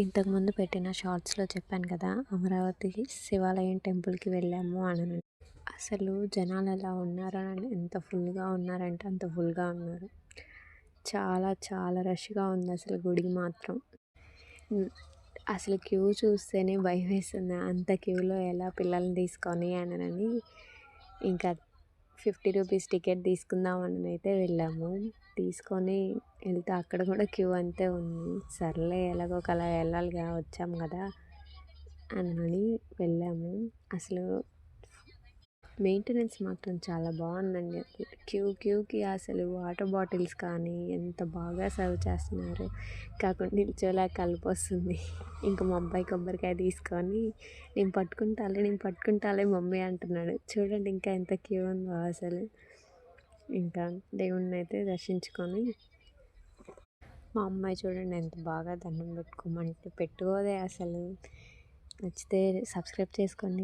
ఇంతకుముందు పెట్టిన షార్ట్స్‌లో చెప్పాను కదా! అమరావతి శివాలయం టెంపుల్‌కి వెళ్ళాము అని. అసలు జనాలు ఎలా ఉన్నారని ఎంత ఫుల్‌గా ఉన్నారంటే అంత ఫుల్‌గా ఉన్నారు. చాలా చాలా రష్‌గా ఉంది అసలు గుడికి మాత్రం. హ్మ్. అసలు క్యూ చూస్తేనే భయమేస్తుంది. అంత క్యూలో ఎలా పిల్లల్ని తీసుకొని అనని ఇంకా రూ. 50 టికెట్ తీసుకుందామనైతే వెళ్ళాము. తీసుకొని వెళ్తే అక్కడ కూడా క్యూ అంతే ఉంది. సర్లే ఎలాగో ఒకలా వెళ్ళాలిగా వచ్చాం కదా! అని వెళ్ళాము. అసలు మెయింటెనెన్స్ మాత్రం చాలా బాగుందండి. క్యూకి అసలు వాటర్ బాటిల్స్ కానీ ఎంత బాగా సర్వ్ చేస్తున్నారు. కాకుండా నిల్చోలేక కలుపొస్తుంది. ఇంక మా అబ్బాయి కొబ్బరికాయ తీసుకొని నేను పట్టుకుంటాలే మమ్మీ అంటున్నాడు. చూడండి ఇంకా ఎంత క్యూ ఉందో అసలు. ఇంకా దేవుడినైతే దర్శించుకొని మా అమ్మాయి చూడండి ఎంత బాగా దండం పెట్టుకోమంటే పెట్టుకోదే అసలు. నచ్చితే సబ్స్క్రైబ్ చేసుకోండి.